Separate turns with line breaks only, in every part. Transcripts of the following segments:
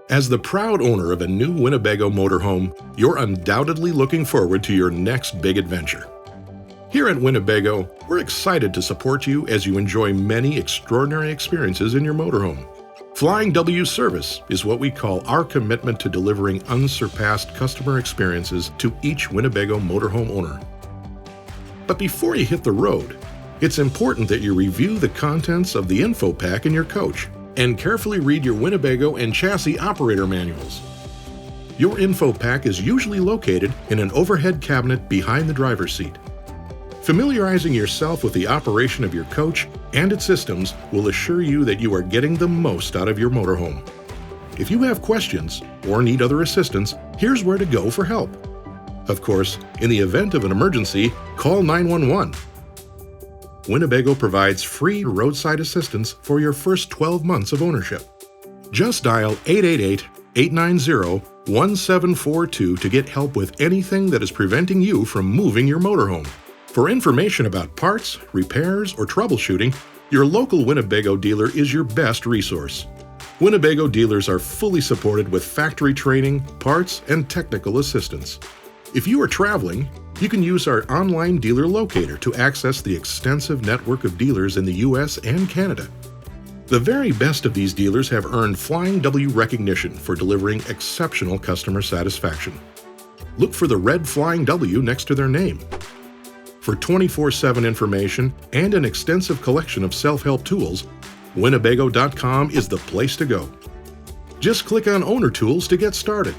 As the proud owner of a new Winnebago motorhome, you're undoubtedly looking forward to your next big adventure. Here at Winnebago, we're excited to support you as you enjoy many extraordinary experiences in your motorhome. Flying W service is what we call our commitment to delivering unsurpassed customer experiences to each Winnebago motorhome owner. But before you hit the road, it's important that you review the contents of the info pack in your coach and carefully read your Winnebago and chassis operator manuals. Your info pack is usually located in an overhead cabinet behind the driver's seat. Familiarizing yourself with the operation of your coach and its systems will assure you that you are getting the most out of your motorhome. If you have questions or need other assistance, here's where to go for help. Of course, in the event of an emergency, call 911. Winnebago provides free roadside assistance for your first 12 months of ownership. Just dial 888-890-1742 to get help with anything that is preventing you from moving your motorhome. For information about parts, repairs, or troubleshooting, your local Winnebago dealer is your best resource. Winnebago dealers are fully supported with factory training, parts, and technical assistance. If you are traveling, you can use our online dealer locator to access the extensive network of dealers in the US and Canada. The very best of these dealers have earned Flying W recognition for delivering exceptional customer satisfaction. Look for the red Flying W next to their name. For 24/7 information and an extensive collection of self-help tools, Winnebago.com is the place to go. Just click on Owner Tools to get started.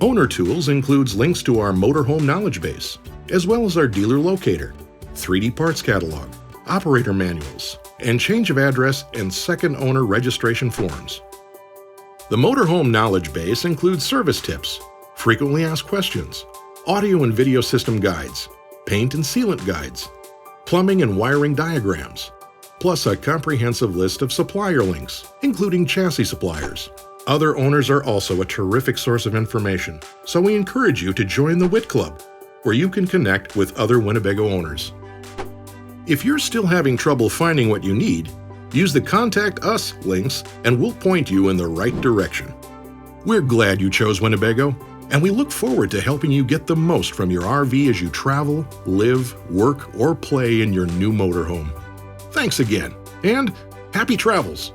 Owner Tools includes links to our motorhome knowledge base, as well as our dealer locator, 3D parts catalog, operator manuals, and change of address and second owner registration forms. The motorhome knowledge base includes service tips, frequently asked questions, audio and video system guides, paint and sealant guides, plumbing and wiring diagrams, plus a comprehensive list of supplier links, including chassis suppliers. Other owners are also a terrific source of information, so we encourage you to join the WIT Club, where you can connect with other Winnebago owners. If you're still having trouble finding what you need, use the Contact Us links and we'll point you in the right direction. We're glad you chose Winnebago, and we look forward to helping you get the most from your RV as you travel, live, work, or play in your new motorhome. Thanks again, and happy travels!